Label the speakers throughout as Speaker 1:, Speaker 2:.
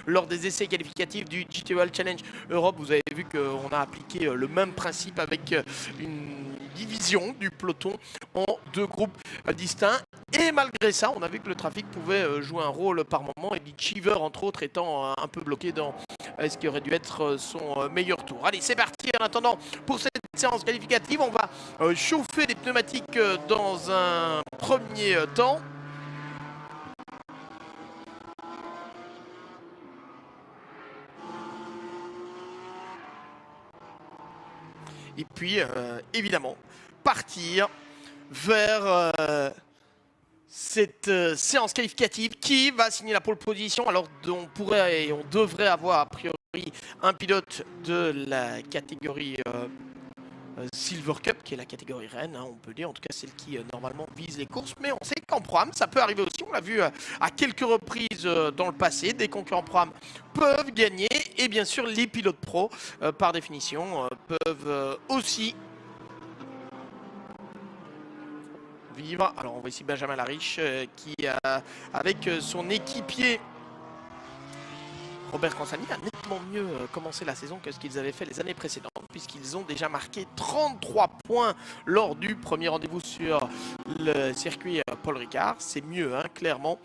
Speaker 1: lors des essais qualificatifs du GT4 Challenge Europe. Vous avez vu qu'on a appliqué le même principe avec une division du peloton en deux groupes distincts. Et malgré ça, on a vu que le trafic pouvait jouer un rôle par moment, et Cheever entre autres étant un peu bloqué dans ce qui aurait dû être son meilleur tour. Allez, c'est parti. En attendant, pour cette séance qualificative, on va chauffer les pneumatiques dans un premier temps. Et puis, évidemment, partir vers cette séance qualificative qui va signer la pole position. Alors, on pourrait et on devrait avoir a priori un pilote de la catégorie Silver Cup, qui est la catégorie reine, hein, on peut dire, en tout cas celle qui normalement vise les courses, mais on sait qu'en Pro-Am ça peut arriver aussi, on l'a vu à quelques reprises dans le passé, des concurrents Pro-Am peuvent gagner, et bien sûr les pilotes pro par définition peuvent aussi vivre. Alors on voit ici Benjamin Lariche qui avec son équipier Robert Cansani a nettement mieux commencé la saison que ce qu'ils avaient fait les années précédentes, puisqu'ils ont déjà marqué 33 points lors du premier rendez-vous sur le circuit Paul Ricard. C'est mieux, hein, clairement,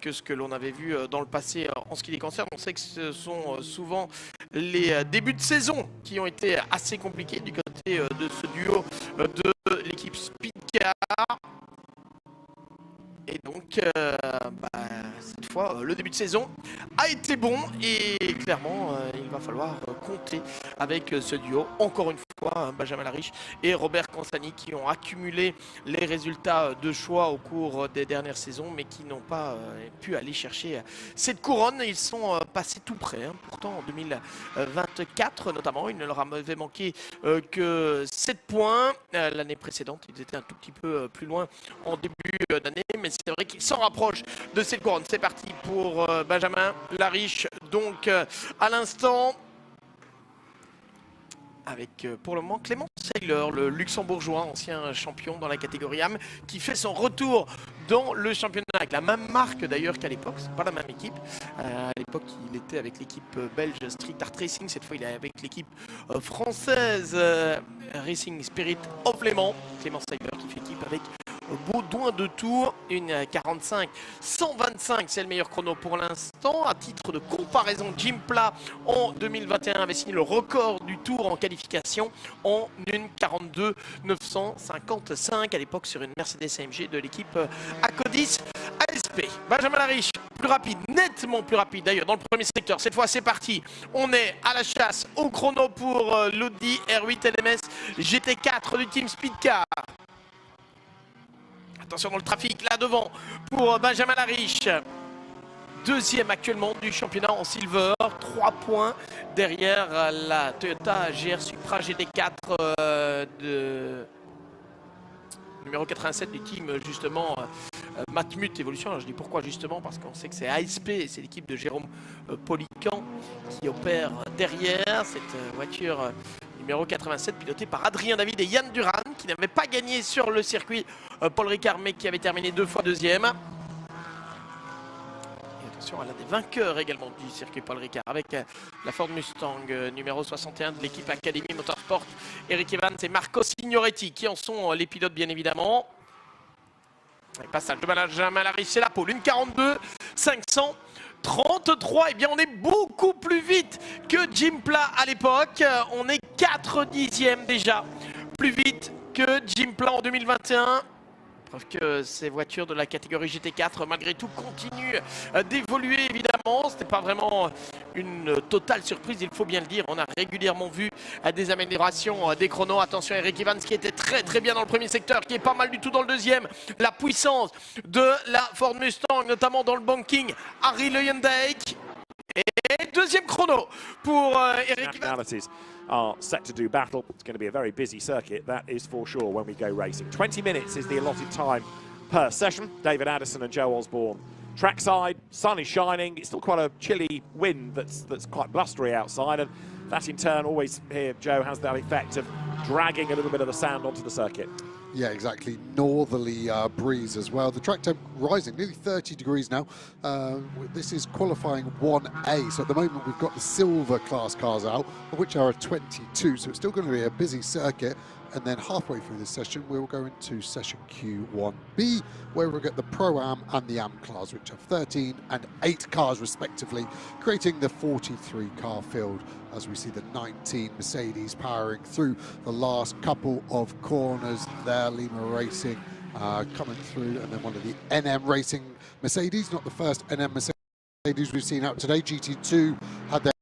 Speaker 1: que ce que l'on avait vu dans le passé en ce qui les concerne. On sait que ce sont souvent les débuts de saison qui ont été assez compliqués du côté de ce duo de l'équipe Speedcar. Et donc, cette fois, le début de saison a été bon et clairement, il va falloir compter avec ce duo. Encore une fois, Benjamin Lariche et Robert Cansani qui ont accumulé les résultats de choix au cours des dernières saisons, mais qui n'ont pas pu aller chercher cette couronne. Ils sont passés tout près. Hein. Pourtant, en 2024, notamment, il ne leur avait manqué que 7 points. L'année précédente, ils étaient un tout petit peu plus loin en début d'année, mais c'est vrai qu'il s'en rapproche de cette couronne. C'est parti pour Benjamin Lariche. Donc à l'instant, avec pour le moment Clément Seiler, le luxembourgeois, ancien champion dans la catégorie AM, qui fait son retour dans le championnat avec la même marque d'ailleurs qu'à l'époque. C'est pas la même équipe. À l'époque, il était avec l'équipe belge Street Art Racing. Cette fois, il est avec l'équipe française Racing Spirit of Le Mans. Clément Seiler qui fait équipe avec Baudouin de Tours, une 45-125, c'est le meilleur chrono pour l'instant. À titre de comparaison, Jim Pla en 2021 avait signé le record du Tour en qualification en une 42-955 à l'époque sur une Mercedes AMG de l'équipe Acodis ASP. Benjamin Lariche, plus rapide, nettement plus rapide d'ailleurs dans le premier secteur. Cette fois c'est parti, on est à la chasse au chrono pour l'Audi R8 LMS GT4 du team Speedcar. Attention dans le trafic, là devant, pour Benjamin Lariche. Deuxième actuellement du championnat en silver. 3 points derrière la Toyota GR Supra GT4 de numéro 87 du team, justement, Matmut Evolution. Alors je dis pourquoi justement, parce qu'on sait que c'est ASP, c'est l'équipe de Jérôme Polican qui opère derrière cette voiture numéro 87, piloté par Adrien David et Yann Duran, qui n'avait pas gagné sur le circuit Paul Ricard, mais qui avait terminé 2 fois deuxième. Et attention, elle a des vainqueurs également du circuit Paul Ricard, avec la Ford Mustang numéro 61 de l'équipe Academy Motorsport, Eric Evans et Marco Signoretti, qui en sont les pilotes bien évidemment. Et passage de Benjamin Lariche, c'est la pole, une 42-533, et bien on est beaucoup plus vite que Jim Pla à l'époque. On est 4 dixièmes déjà plus vite que Jim Pla en 2021. Preuve que ces voitures de la catégorie GT4 malgré tout continuent d'évoluer évidemment. Ce n'est pas vraiment une totale surprise, il faut bien le dire. On a régulièrement vu des améliorations des chronos. Attention, Eric Evans qui était très bien dans le premier secteur, qui est pas mal du tout dans le deuxième. La puissance de la Ford Mustang, notamment dans le banking. Harry Leyendijk. Et deuxième chrono pour Eric Evans.
Speaker 2: Are set to do battle. It's going to be a very busy circuit, that is for sure, when we go racing. 20 minutes is the allotted time per session. David Addison and Joe Osborne trackside. Sun is shining. It's still quite a chilly wind that's quite blustery outside, and that in turn always here, Joe, has that effect of dragging a little bit of the sand onto the circuit.
Speaker 3: Yeah, exactly. Northerly breeze as well. The track temp rising, nearly 30 degrees now. This is qualifying 1A. So at the moment we've got the silver class cars out, of which are 22. So it's still going to be a busy circuit. And then halfway through this session, we'll go into session Q1B, where we'll get the Pro-Am and the Am class, which have 13 and 8 cars respectively, creating the 43 car field as we see the 19 Mercedes powering through the last couple of corners there. Lima Racing coming through, and then one of the NM Racing Mercedes, not the first NM Mercedes we've seen out today. GT2 had their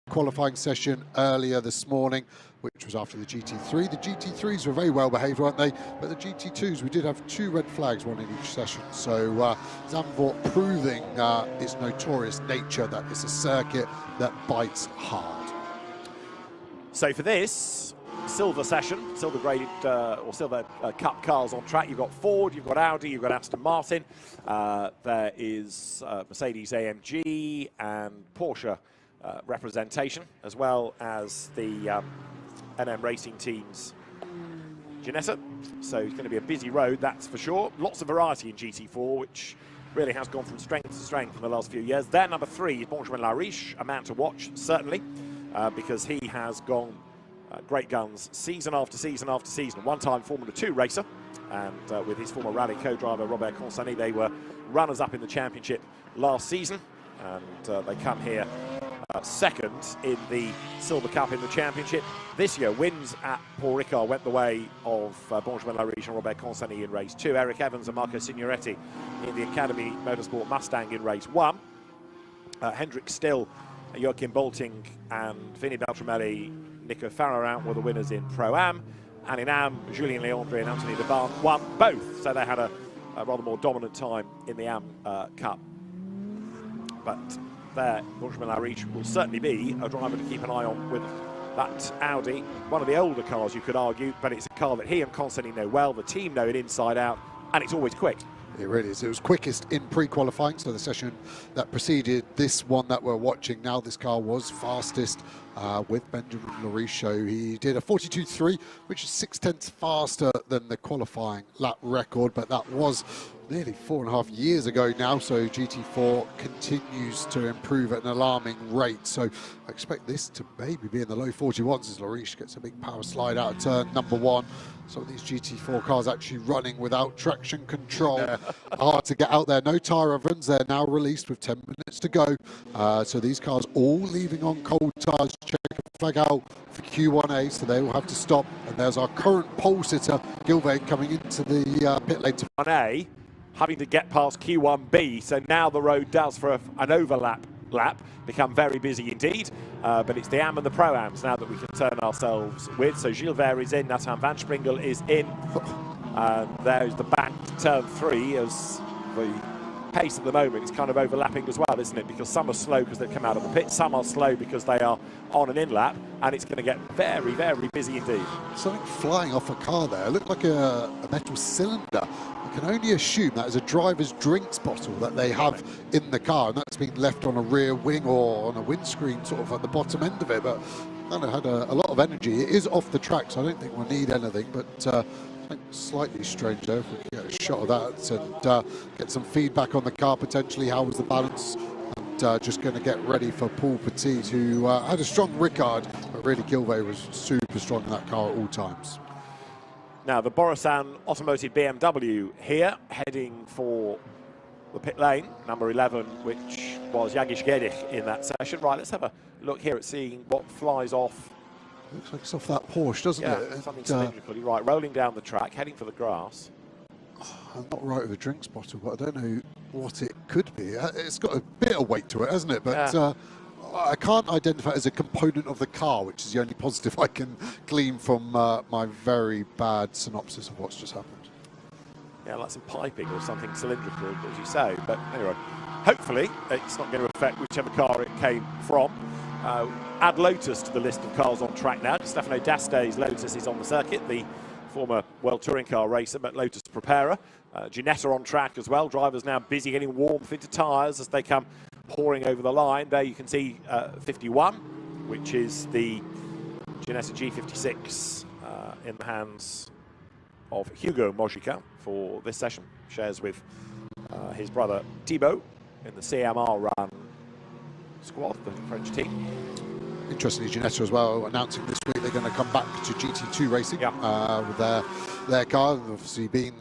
Speaker 3: qualifying session earlier this morning, which was after the GT3. The GT3s were very well behaved, weren't they? But the GT2s, we did have 2 red flags, one in each session. So Zandvoort proving its notorious nature, that it's a circuit that bites hard.
Speaker 2: So for this silver session, silver graded or silver cup cars on track, you've got Ford, you've got Audi, you've got Aston Martin, there is Mercedes AMG and Porsche representation, as well as the NM Racing Team's Ginetta. So it's going to be a busy road, that's for sure. Lots of variety in GT4, which really has gone from strength to strength in the last few years. Their number 3 is Benjamin Lariche, a man to watch, certainly, because he has gone great guns season after season after season. One-time Formula 2 racer, and with his former rally co-driver Robert Consani, they were runners-up in the championship last season, and they come here second in the Silver Cup in the championship. This year, wins at Paul Ricard went the way of Benjamin Lariche and Robert Consani in race 2. Eric Evans and Marco Signoretti in the Academy Motorsport Mustang in race 1. Hendrik Still, Joachim Bolting and Vinny Beltramelli, Nico Farrow were the winners in Pro-Am. And in Am, Julien Leandre and Anthony Devan won both. So they had a rather more dominant time in the Am Cup. But there, Benjamin Lariche will certainly be a driver to keep an eye on with that Audi. One of the older cars, you could argue, but it's a car that he and Consani know well. The team know it inside out, and it's always quick.
Speaker 3: It really is. It was quickest in pre-qualifying, so the session that preceded this one that we're watching now, this car was fastest with Benjamin Lariche. He did a 42.3, which is 0.6 faster than the qualifying lap record, but that was nearly 4.5 years ago now, so GT4 continues to improve at an alarming rate. So I expect this to maybe be in the low 41s as Lariche gets a big power slide out of turn number 1. Some of these GT4 cars actually running without traction control. Hard to get out there. No tyre ovens. They're now released with 10 minutes to go. So these cars all leaving on cold tyres. Check a flag out for Q1A, so they will have to stop. And there's our current pole sitter, Gilvey, coming into the pit lane. To
Speaker 2: 1A, having to get past Q1B. So now the road does, for an overlap lap, become very busy indeed. But it's the Am and the Pro-Ams now that we can turn ourselves with. So Gilles Vert is in, Nathan Van Springel is in. There's the back turn 3 as the pace at the moment is kind of overlapping as well, isn't it? Because some are slow because they've come out of the pit, some are slow because they are on an in-lap, and it's going to get very, very busy indeed.
Speaker 3: Something flying off a car there. It looked like a metal cylinder. I can only assume that is a driver's drinks bottle that they have in the car, and that's been left on a rear wing or on a windscreen sort of at the bottom end of it, but kind of had a lot of energy. It is off the track, so I don't think we'll need anything, but slightly strange though if we can get a shot of that and get some feedback on the car potentially. How was the balance? And just going to get ready for Paul Petit, who had a strong Ricard, but really Gilvey was super strong in that car at all times.
Speaker 2: Now the Borisan Automotive BMW here, heading for the pit lane, number 11, which was Jagish Gedich in that session. Right, let's have a look here at seeing what flies off.
Speaker 3: Looks like it's off that Porsche, doesn't it?
Speaker 2: Something cylindrical. Right, rolling down the track, heading for the grass.
Speaker 3: I'm not right with a drinks bottle, but I don't know what it could be. It's got a bit of weight to it, hasn't it? But I can't identify it as a component of the car, which is the only positive I can glean from my very bad synopsis of what's just happened.
Speaker 2: Yeah, like some piping or something cylindrical, as you say. But anyway, hopefully it's not going to affect whichever car it came from. Add Lotus to the list of cars on track now. Stefano D'Aste's Lotus is on the circuit, the former World Touring Car racer, but Lotus preparer. Ginetta on track as well. Drivers now busy getting warmth into tyres as they come pouring over the line. There you can see 51, which is the Ginetta G56 in the hands of Hugo Mojica for this session. Shares with his brother Thibaut in the CMR run squad, the French team.
Speaker 3: Interestingly, Ginetta as well announcing this week they're going to come back to GT2 racing with their car. They've obviously been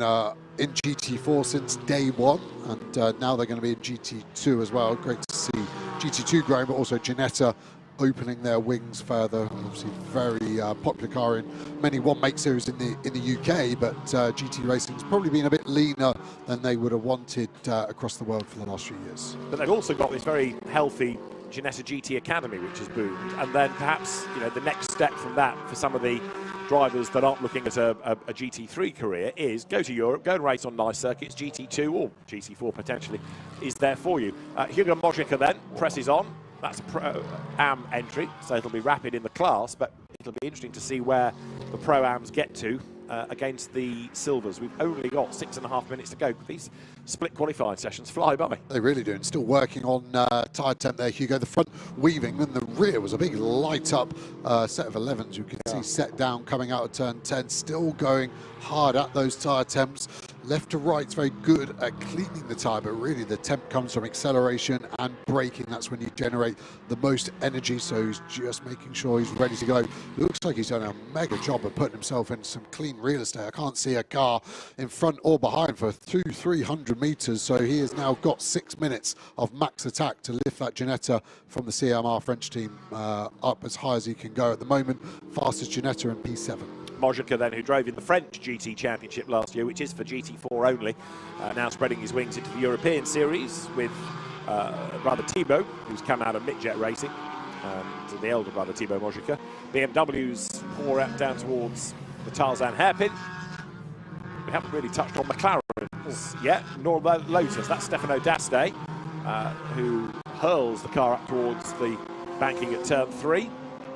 Speaker 3: in GT4 since day one, and now they're going to be in GT2 as well. Great to see GT2 growing, but also Ginetta opening their wings further. Obviously, very popular car in many one-make series in the UK, but GT racing's probably been a bit leaner than they would have wanted across the world for the last few years.
Speaker 2: But they've also got this very healthy Ginetta GT Academy, which has boomed, and then perhaps the next step from that for some of the drivers that aren't looking at a GT3 career is go to Europe, go and race on nice circuits. GT2 or GT4 potentially is there for you. Hugo Mojica then presses on. That's a Pro-Am entry, so it'll be rapid in the class, but it'll be interesting to see where the Pro-Ams get to against the Silvers. We've only got 6.5 minutes to go. These split qualifying sessions fly by.
Speaker 3: They really do, and still working on tyre temp there, Hugo. The front weaving, and the rear was a big light up set of 11s. You can see set down coming out of turn 10, still going hard at those tyre temps. Left to right's very good at cleaning the tyre, but really the temp comes from acceleration and braking. That's when you generate the most energy, so he's just making sure he's ready to go. Looks like he's done a mega job of putting himself in some clean real estate. I can't see a car in front or behind for 200-300 meters, so he has now got 6 minutes of max attack to lift that Ginetta from the CMR French team up as high as he can go at the moment. Fastest Ginetta in P7.
Speaker 2: Mojica then, who drove in the French GT Championship last year, which is for GT4 only, now spreading his wings into the European Series with brother Thibaut, who's come out of Midjet Racing, and the elder brother Thibaut Mojica. BMW's pour out down towards the Tarzan hairpin. We haven't really touched on McLaren yet, nor Lotus. That's Stefano D'Aste, who hurls the car up towards the banking at turn 3.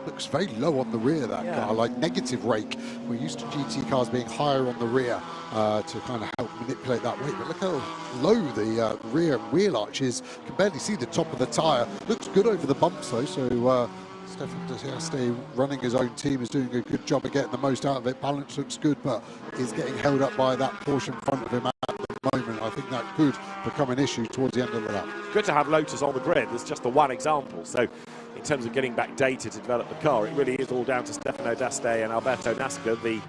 Speaker 3: Looks very low on the rear, that car, like negative rake. We're used to GT cars being higher on the rear to kind of help manipulate that weight. But look how low the rear wheel arch is. You can barely see the top of the tyre. Looks good over the bumps though, so Stefano D'Aste running his own team is doing a good job of getting the most out of it. Balance looks good, but is getting held up by that Porsche in front of him at the moment. I think that could become an issue towards the end of the lap.
Speaker 2: Good to have Lotus on the grid. There's just the one example. So in terms of getting back data to develop the car, it really is all down to Stefano D'Aste and Alberto Nasca, the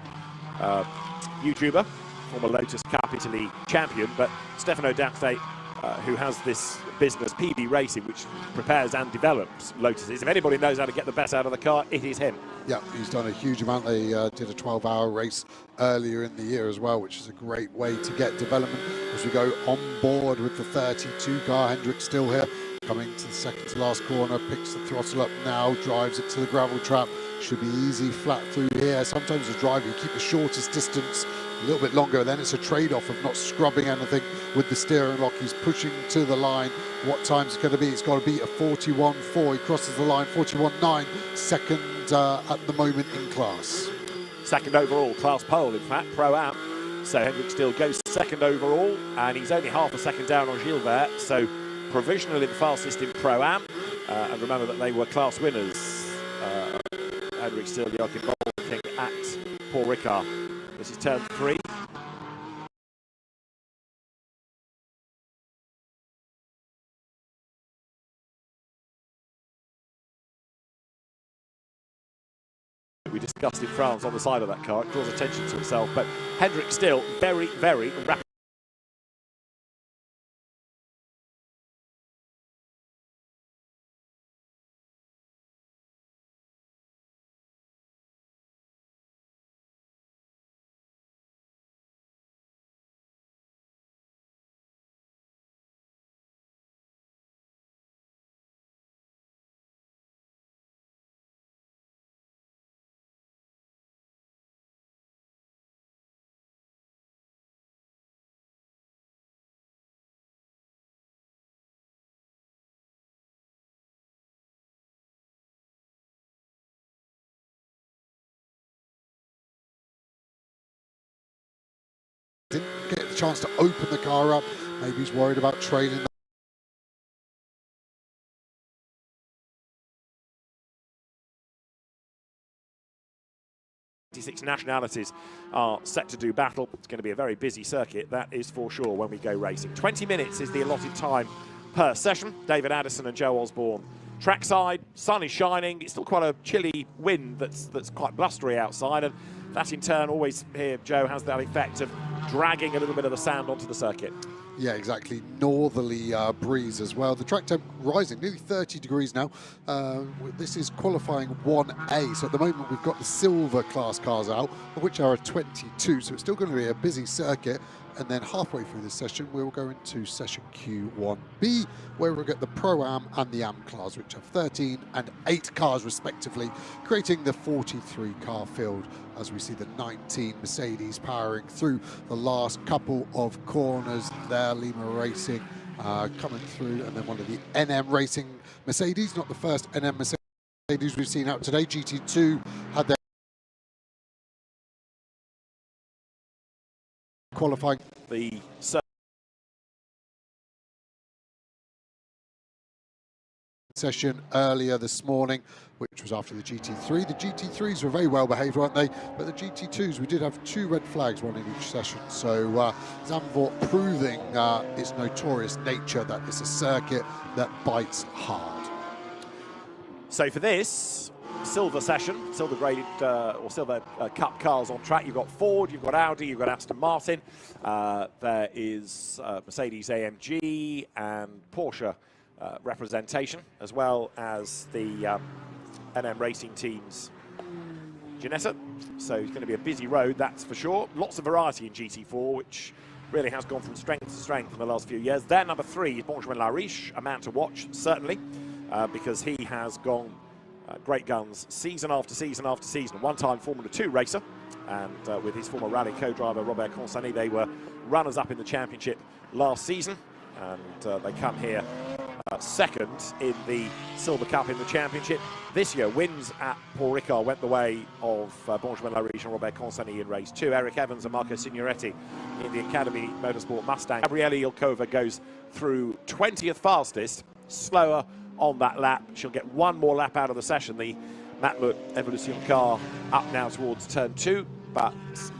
Speaker 2: YouTuber, former Lotus Cup Italy champion. But Stefano D'Aste, who has this business, PB Racing, which prepares and develops Lotuses. If anybody knows how to get the best out of the car, it is him. Yeah,
Speaker 3: he's done a huge amount. They did a 12-hour race earlier in the year as well, which is a great way to get development. As we go on board with the 32 car, Hendrick still here, coming to the second to last corner, picks the throttle up now, drives it to the gravel trap. Should be easy, flat through here. Sometimes as a driver, you keep the shortest distance a little bit longer, then it's a trade-off of not scrubbing anything with the steering lock. He's pushing to the line. What time's it going to be? It's got to be a 41.4. He crosses the line, 41.9. Second at the moment in class.
Speaker 2: Second overall, class pole, in fact, Pro-Am. So Hendrick still goes second overall, and he's only half a second down on Gilbert. So provisionally the fastest in Pro-Am. And remember that they were class winners. Hendrick still Joachim Bolking at Paul Ricard. This is turn 3. We discussed in France on the side of that car. It draws attention to itself, but Hendrick still very, very rapid.
Speaker 3: Didn't get the chance to open the car up. Maybe he's worried about trailing
Speaker 2: 26 nationalities are set to do battle. It's going to be a very busy circuit, that is for sure, when we go racing. 20 minutes is the allotted time per session. David Addison and Joe Osborne trackside, sun is shining, it's still quite a chilly wind that's quite blustery outside, and that in turn always here, Joe, has that effect of dragging a little bit of the sand onto the circuit.
Speaker 3: Yeah, exactly. Northerly breeze as well. The track temp rising, nearly 30 degrees now. This is qualifying 1A. So at the moment we've got the silver class cars out, of which are a 22. So it's still going to be a busy circuit. And then halfway through this session, we'll go into session Q1B, where we'll get the Pro-Am and the Am class, which have 13 and 8 cars respectively, creating the 43 car field as we see the 19 Mercedes powering through the last couple of corners there. Lima Racing coming through, and then one of the NM Racing Mercedes, not the first NM Mercedes we've seen out today. GT2 had their qualifying.
Speaker 2: The
Speaker 3: session earlier this morning, which was after the GT3. The GT3s were very well behaved, weren't they? But the GT2s, we did have 2 red flags, one in each session. So Zandvoort proving its notorious nature, that it's a circuit that bites hard.
Speaker 2: So for this silver session, silver graded or silver cup cars on track, you've got Ford, you've got Audi, you've got Aston Martin, there is Mercedes AMG and Porsche representation, as well as the NM Racing Team's Ginetta. So it's going to be a busy road, that's for sure. Lots of variety in GT4, which really has gone from strength to strength in the last few years. Their number 3 is Benjamin Lariche, a man to watch, certainly, because he has gone great guns season after season after season. One-time Formula 2 racer, and with his former rally co-driver Robert Consani, they were runners-up in the championship last season, and they come here second in the Silver Cup in the championship. This year, wins at Paul Ricard went the way of Benjamin Lariche and Robert Consani in race 2. Eric Evans and Marco Signoretti in the Academy Motorsport Mustang. Gabriele Ilkova goes through 20th fastest, slower on that lap. She'll get one more lap out of the session. The Matmut Evolution car up now towards turn 2, but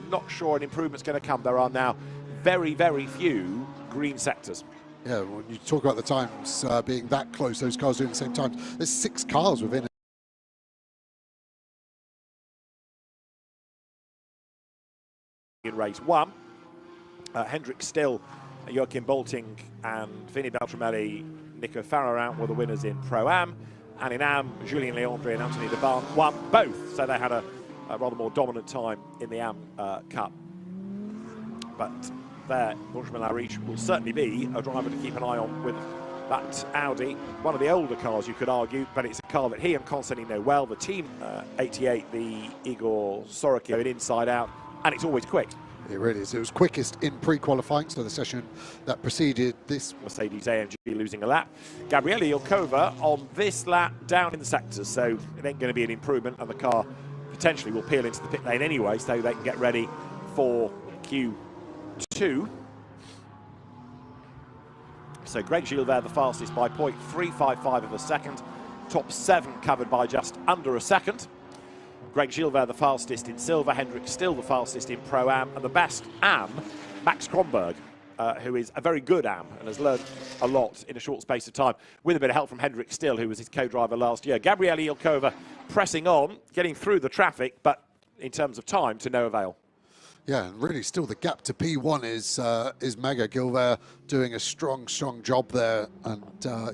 Speaker 2: not sure an improvement's going to come. There are now very, very few green sectors.
Speaker 3: Yeah, when you talk about the times being that close, those cars doing the same time, there's 6 cars within
Speaker 2: in race 1. Hendrik Still, Joachim Bolting and Vinny Beltramelli, Nico Farrow were the winners in Pro-Am, and in Am, Julien Leandre and Anthony Deban won both, so they had a rather more dominant time in the Am Cup. But there, Benjamin Lariche will certainly be a driver to keep an eye on with that Audi, one of the older cars you could argue, but it's a car that he and Consani know well. The Team 88, the Igor Sorokin, inside out, and it's always quick.
Speaker 3: It really is. It was quickest in pre-qualifying, so the session that preceded this.
Speaker 2: Mercedes AMG losing a lap. Gabriele Ilkova on this lap down in the sectors, so it ain't going to be an improvement, and the car potentially will peel into the pit lane anyway, so they can get ready for Q2. So Greg Gilbert the fastest by 0.355 of a second. Top 7 covered by just under a second. Greg Gilbert the fastest in silver, Hendrik Still the fastest in Pro-Am, and the best Am, Max Kronberg, who is a very good Am and has learned a lot in a short space of time, with a bit of help from Hendrik Still, who was his co-driver last year. Gabriele Ilkova pressing on, getting through the traffic, but in terms of time, to no avail.
Speaker 3: Yeah, and really still the gap to P1 is mega. Gilbert doing a strong job there, and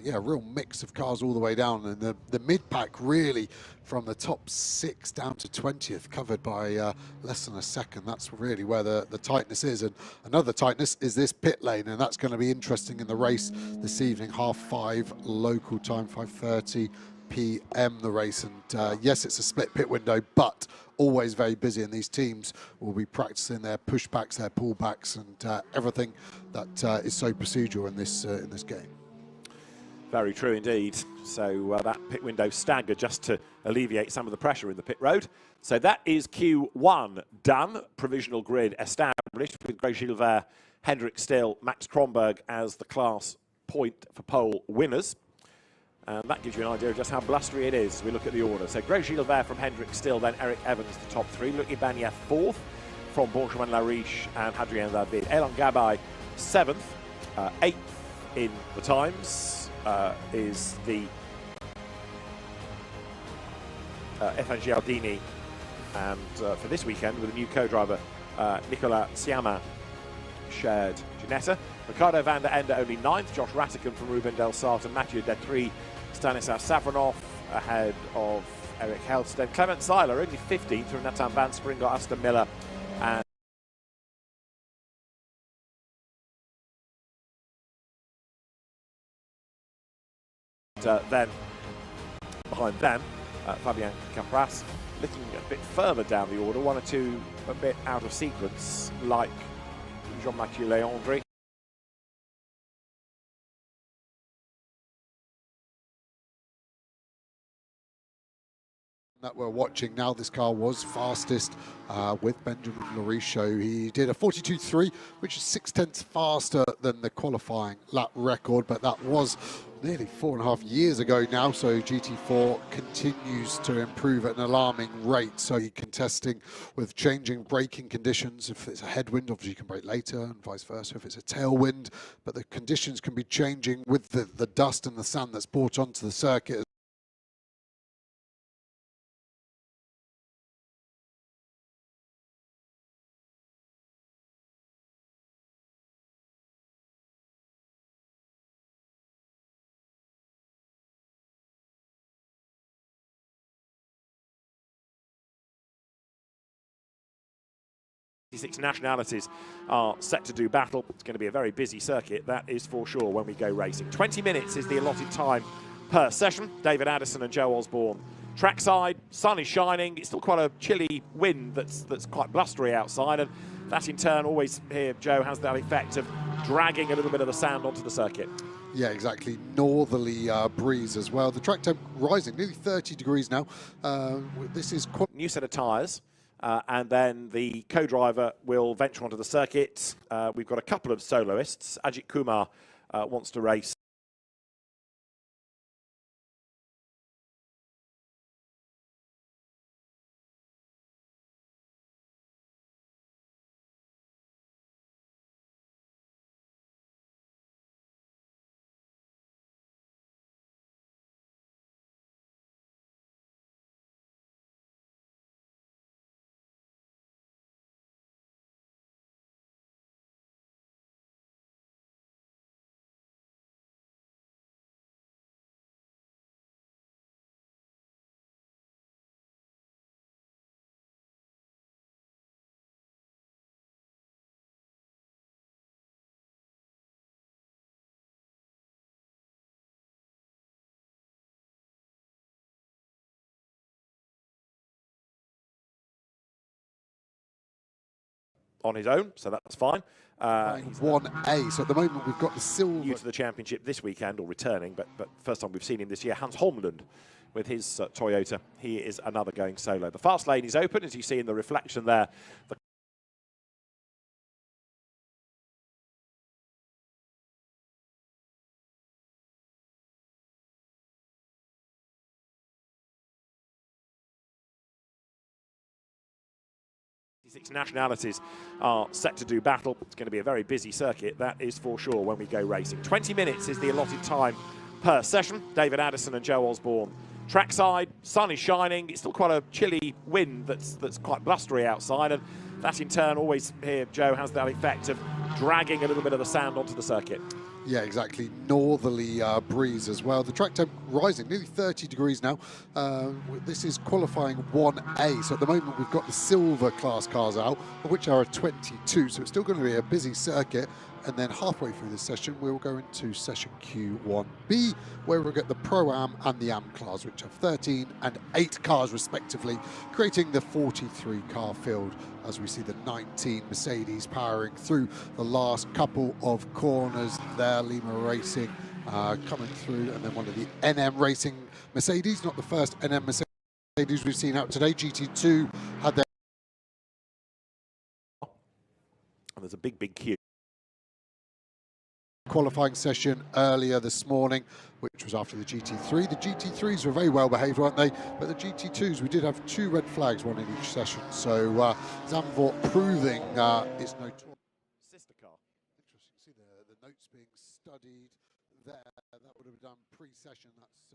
Speaker 3: yeah, real mix of cars all the way down, and the mid-pack really from the top 6 down to 20th covered by less than a second. That's really where the tightness is, and another tightness is this pit lane, and that's going to be interesting in the race this evening. 5:30 local time, 5:30 p.m. the race, and yes, it's a split pit window, but always very busy, and these teams will be practicing their pushbacks, their pullbacks, and everything that is so procedural in this game.
Speaker 2: Very true indeed. So that pit window staggered just to alleviate some of the pressure in the pit road. So that is Q1 done. Provisional grid established with Greg Gilbert, Hendrik Still, Max Kronberg as the class point for pole winners. And that gives you an idea of just how blustery it is as we look at the order. So Greg Gilbert from Hendrick still, then Eric Evans, the top three. Luc Ibanez fourth from Benjamin Lariche and Hadrien David. Elan Gabay seventh. Eighth in the times is the Efan Giardini. And for this weekend, with a new co-driver, Nicolas Siama shared Ginetta. Ricardo van der Ende only ninth. Josh Rattican from Ruben Del Sartre. Mathieu Detry, Stanislav Savronov ahead of Eric Helston. Clement Seiler only 15th from Nathan Van Springer, Aston Miller, and then behind them, Fabien Capras, looking a bit further down the order, one or two a bit out of sequence, like Jean-Mathieu Leandri.
Speaker 3: That we're watching now, this car was fastest with Benjamin Lariche. He did a 42.3, which is 6/10 faster than the qualifying lap record, but that was nearly 4.5 years ago now, so GT4 continues to improve at an alarming rate. So you're contesting with changing braking conditions. If it's a headwind, obviously you can brake later, and vice versa if it's a tailwind, but the conditions can be changing with the dust and the sand that's brought onto the circuit.
Speaker 2: Nationalities are set to do battle. It's going to be a very busy circuit, that is for sure, when we go racing. 20 minutes is the allotted time per session. David Addison and Joe Osborne trackside. Sun is shining. It's still quite a chilly wind that's quite blustery outside, and that in turn always here, Joe, has that effect of dragging a little bit of the sand onto the circuit.
Speaker 3: Yeah, exactly. Northerly breeze as well. The track temp rising, nearly 30 degrees now. This is
Speaker 2: new set of tyres. And then the co-driver will venture onto the circuit. We've got a couple of soloists. Ajith Kumar wants to race. On his own, so that's fine.
Speaker 3: 1A. So at the moment we've got the silver.
Speaker 2: New to the championship this weekend, or returning, but first time we've seen him this year. Hans Holmlund with his Toyota. He is another going solo. The fast lane is open, as you see in the reflection there. The nationalities are set to do battle. It's going to be a very busy circuit, that is for sure, when we go racing. 20 minutes is the allotted time per session. David Addison and Joe Osborne trackside. Sun is shining. It's still quite a chilly wind that's quite blustery outside, and that in turn always here, Joe, has that effect of dragging a little bit of the sand onto the circuit.
Speaker 3: Yeah, exactly. Northerly breeze as well. The track temp rising, nearly 30 degrees now. This is qualifying 1A. So at the moment we've got the silver class cars out, of which are 22. So it's still going to be a busy circuit. And then halfway through this session, we'll go into session Q1B, where we'll get the Pro-Am and the Am class, which have 13 and 8 cars respectively, creating the 43 car field, as we see the 19 Mercedes powering through the last couple of corners there. Lima Racing coming through, and then one of the NM Racing Mercedes, not the first NM Mercedes we've seen out today. GT2 had their...
Speaker 2: And there's a big queue.
Speaker 3: pre-qualifying session earlier this morning, which was after the GT3. The GT3s were very well behaved, weren't they? But the GT2s, we did have 2 red flags, one in each session. So Zandvoort proving its notorious.
Speaker 2: Sister car.
Speaker 3: Interesting. See the notes being studied there. That would have been done pre-session. That's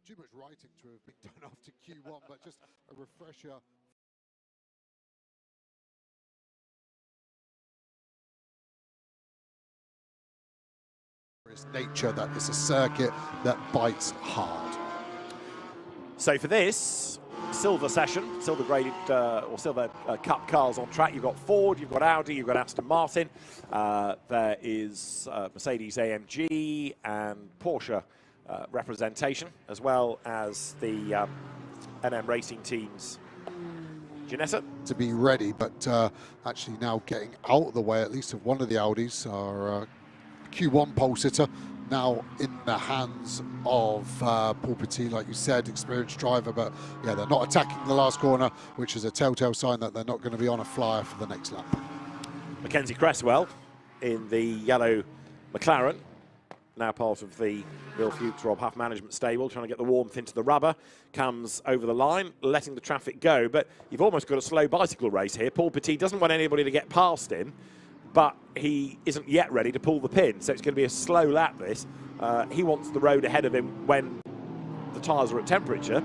Speaker 3: too much writing to have been done after Q1, but just a refresher. Nature, that is a circuit that bites hard.
Speaker 2: So for this silver session, silver graded or silver cup cars on track, you've got Ford, you've got Audi, you've got Aston Martin, there is Mercedes AMG and Porsche representation, as well as the NM Racing teams. Janessa?
Speaker 3: To be ready, but actually now getting out of the way, at least of one of the Audis, our Q1 pole sitter, now in the hands of Paul Petit, like you said, experienced driver, but yeah, they're not attacking the last corner, which is a telltale sign that they're not going to be on a flyer for the next lap.
Speaker 2: Mackenzie Cresswell in the yellow McLaren, now part of the Bill Fuchs Rob Huff management stable, trying to get the warmth into the rubber, comes over the line, letting the traffic go, but you've almost got a slow bicycle race here. Paul Petit doesn't want anybody to get past him, but he isn't yet ready to pull the pin, so it's going to be a slow lap this. He wants the road ahead of him when the tyres are at temperature.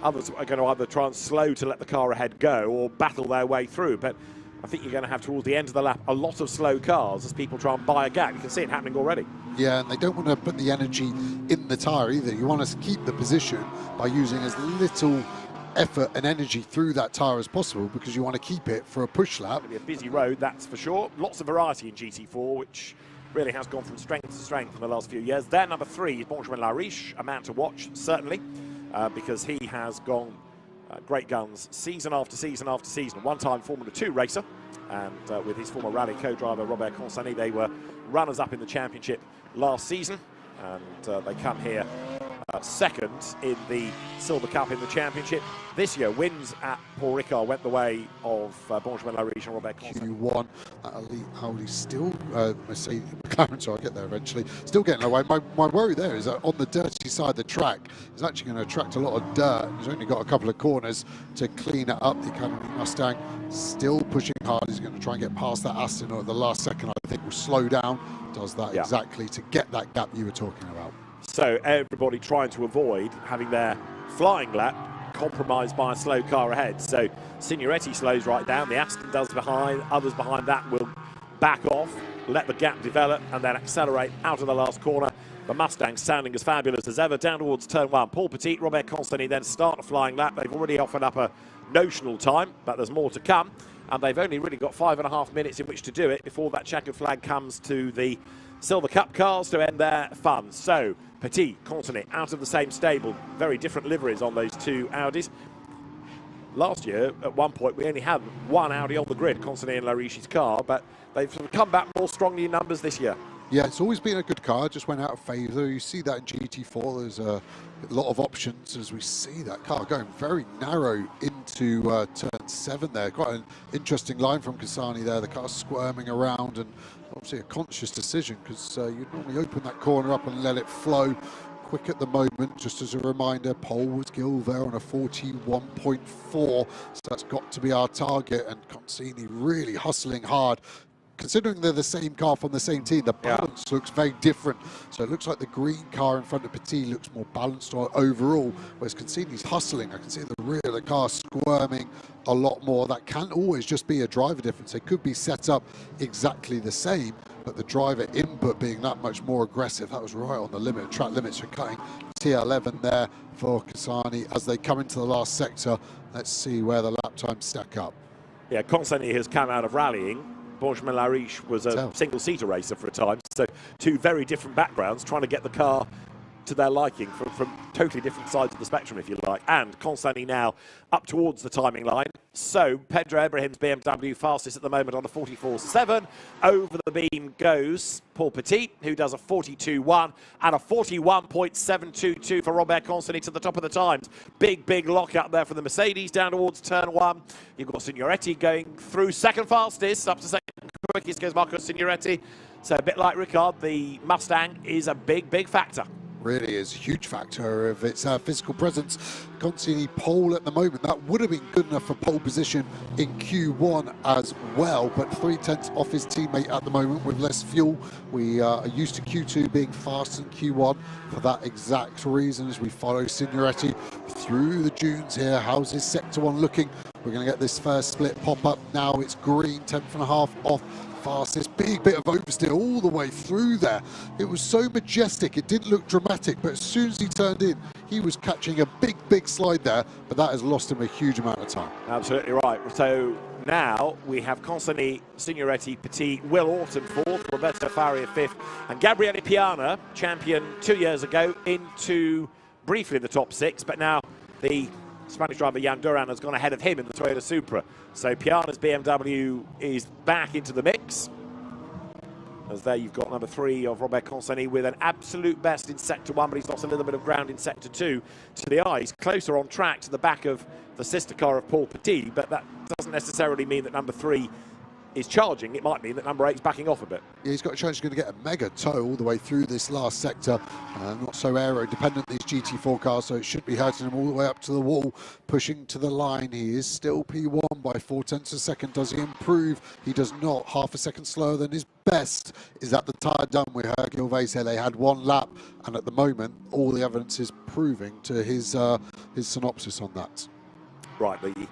Speaker 2: Others are going to either try and slow to let the car ahead go or battle their way through, but I think you're going to have towards the end of the lap a lot of slow cars as people try and buy a gap. You can see it happening already.
Speaker 3: Yeah, and they don't want to put the energy in the tyre either. You want to keep the position by using as little effort and energy through that tyre as possible, because you want to keep it for a push lap.
Speaker 2: It'll be a busy road, that's for sure. Lots of variety in GT4, which really has gone from strength to strength in the last few years. Their number 3 is Benjamin Lariche, a man to watch, certainly, because he has gone great guns season after season after season. One-time Formula 2 racer, and with his former rally co-driver Robert Consani, they were runners-up in the championship last season, and they come here second in the Silver Cup in the championship. This year, wins at Paul Ricard went the way of Benjamin Lariche and Robert Consani.
Speaker 3: Q1, elite Audi still, Mercedes, McLaren, so I'll get there eventually, still getting away. My worry there is that on the dirty side of the track, it's actually going to attract a lot of dirt. He's only got a couple of corners to clean it up. The Academy Mustang still pushing hard. He's going to try and get past that Aston, or at the last second, I think, will slow down. Does that exactly to get that gap you were talking about.
Speaker 2: So everybody trying to avoid having their flying lap compromised by a slow car ahead. So Signoretti slows right down, the Aston does behind, others behind that will back off, let the gap develop and then accelerate out of the last corner. The Mustang sounding as fabulous as ever down towards turn 1. Paul Petit, Robert Consani then start a flying lap. They've already offered up a notional time, but there's more to come. And they've only really got 5.5 minutes in which to do it before that checkered flag comes to the Silver Cup cars to end their fun. So Petit, Consani out of the same stable, very different liveries on those 2 Audis. Last year, at one point, we only had one Audi on the grid, Consani and Lariche's car, but they've sort of come back more strongly in numbers this year.
Speaker 3: Yeah, it's always been a good car, just went out of favour. You see that in GT4, there's a lot of options as we see that car going very narrow into turn 7 there. Quite an interesting line from Consani there, the car squirming around, and obviously a conscious decision, because you'd normally open that corner up and let it flow quick at the moment. Just as a reminder, pole was Gil there on a 41.4, so that's got to be our target, and Consani really hustling hard. Considering they're the same car from the same team, the balance looks very different. So it looks like the green car in front of Petit looks more balanced overall, whereas Consani's hustling. I can see the rear of the car squirming a lot more. That can't always just be a driver difference. They could be set up exactly the same, but the driver input being that much more aggressive, that was right on the limit. Track limits are cutting T11 there for Consani as they come into the last sector. Let's see where the lap times stack up.
Speaker 2: Yeah, Consani has come out of rallying. Benjamin Lariche was a single-seater racer for a time, so 2 very different backgrounds, trying to get the car to their liking from totally different sides of the spectrum, if you like. And Consani now up towards the timing line. So Pedro Ibrahim's BMW fastest at the moment on a 44.7. Over the beam goes Paul Petit, who does a 42.1 and a 41.722 for Robert Consani to the top of the times. Big lock up there for the Mercedes down towards turn 1. You've got Signoretti going through second fastest, up to second quickest goes Marco Signoretti. So a bit like Ricard, the Mustang is a big, big factor.
Speaker 3: Really is a huge factor of its physical presence. Consini pole at the moment. That would have been good enough for pole position in Q1 as well, but 3/10 off his teammate at the moment with less fuel. We are used to Q2 being fast in Q1 for that exact reason as we follow Signoretti through the dunes here. How's his sector one looking? We're going to get this first split pop up now. It's green, 10th.5 off. Fastest, big bit of oversteer all the way through there. It was so majestic, it didn't look dramatic, but as soon as he turned in, he was catching a big, big slide there, but that has lost him a huge amount of time.
Speaker 2: Absolutely right. So now we have Consini, Signoretti, Petit, Will Orton 4th, Roberto Faria 5th, and Gabriele Piana, champion 2 years ago, into briefly the top 6, but now the Spanish driver Jan Duran has gone ahead of him in the Toyota Supra. So Piana's BMW is back into the mix. As there you've got number 3 of Robert Consini with an absolute best in Sector 1, but he's lost a little bit of ground in Sector 2 to the eye. He's closer on track to the back of the sister car of Paul Petit, but that doesn't necessarily mean that number 3 is charging. It might mean that number 8 is backing off a bit. Yeah,
Speaker 3: he's got a chance he's going to get a mega tow all the way through this last sector. Not so aero dependent, these GT4 cars, so it should be hurting him all the way up to the wall, pushing to the line. He is still P1 by 0.4 seconds. Does he improve? He does not. Half a second slower than his best is at the tyre done. We heard Gilvay say they had 1 lap, and at the moment all the evidence is proving to his synopsis on that.
Speaker 2: Right, the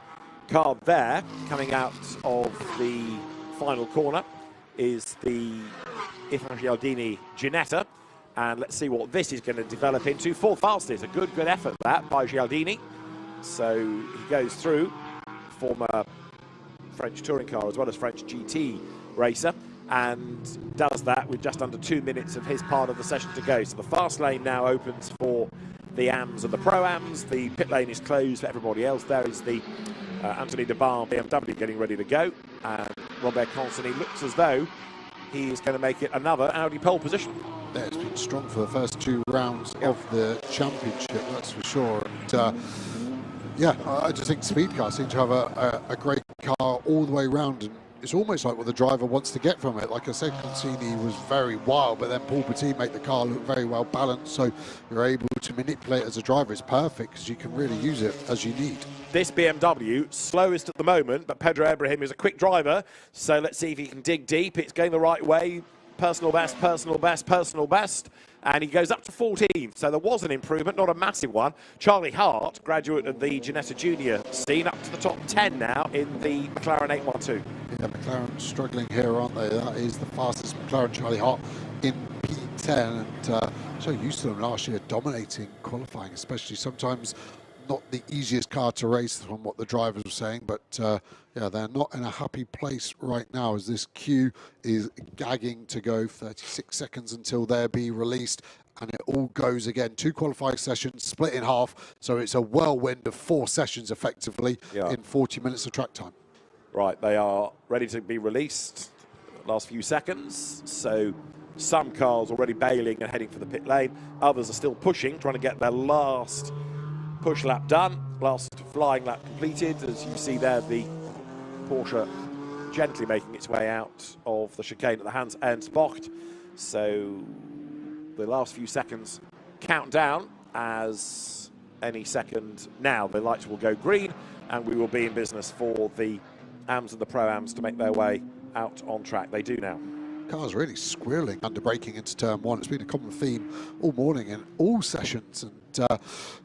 Speaker 2: car there coming out of the final corner is the Ifan Gialdini Ginetta, and let's see what this is going to develop into. 4th fastest, a good effort that by Gialdini. So he goes through, former French touring car as well as French GT racer, and does that with just under 2 minutes of his part of the session to go. So the fast lane now opens for the AMs and the Pro-Ams. The pit lane is closed for everybody else. There is the Anthony de Bar BMW getting ready to go, and Robert Consini looks as though he is going to make it another Audi pole position.
Speaker 3: Yeah, it's been strong for the first 2 rounds of the championship, that's for sure. And yeah, I just think Speed Car seem to have a great car all the way around, and it's almost like what the driver wants to get from it. Like I said, Consini was very wild, but then Paul Petit made the car look very well balanced, so you're able to manipulate as a driver. It's perfect because you can really use it as you need.
Speaker 2: This BMW, slowest at the moment, but Pedro Ibrahim is a quick driver, so let's see if he can dig deep. It's going the right way. Personal best, personal best, personal best. And he goes up to 14th, so there was an improvement, not a massive one. Charlie Hart, graduate of the Ginetta Junior scene, up to the top 10 now in the McLaren 812.
Speaker 3: Yeah, McLaren struggling here, aren't they? That is the fastest McLaren, Charlie Hart, in P10, and so used to them last year, dominating qualifying, especially sometimes not the easiest car to race from what the drivers were saying, but yeah, they're not in a happy place right now as this queue is gagging to go. 36 seconds until they'll be released, and it all goes again. 2 qualifying sessions split in half, so it's a whirlwind of 4 sessions effectively in 40 minutes of track time.
Speaker 2: Right, they are ready to be released. Last few seconds, so some cars already bailing and heading for the pit lane. Others are still pushing, trying to get their last push lap done, last flying lap completed. As you see there, the Porsche gently making its way out of the chicane at the Hans Ernst Bocht. So the last few seconds count down as any second now. The lights will go green and we will be in business for the AMs and the Pro-Ams to make their way out on track. They do now.
Speaker 3: Car's really squirreling under braking into turn 1. It's been a common theme all morning in all sessions, and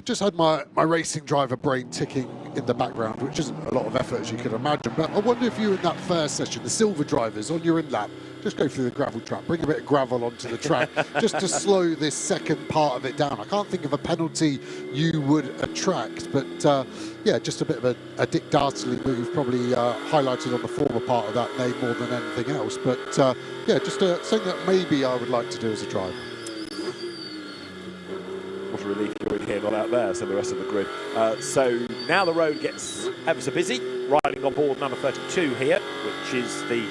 Speaker 3: just had my racing driver brain ticking in the background, which isn't a lot of effort as you can imagine, but I wonder if you in that first session, the silver drivers on your in-lap, just go through the gravel track, bring a bit of gravel onto the track just to slow this second part of it down. I can't think of a penalty you would attract, but yeah, just a bit of a Dick Dastardly move, probably highlighted on the former part of that name more than anything else, but yeah, just something that maybe I would like to do as a driver.
Speaker 2: What a relief you're in here, not out there, so the rest of the grid. So now the road gets ever so busy. Riding on board number 32 here, which is the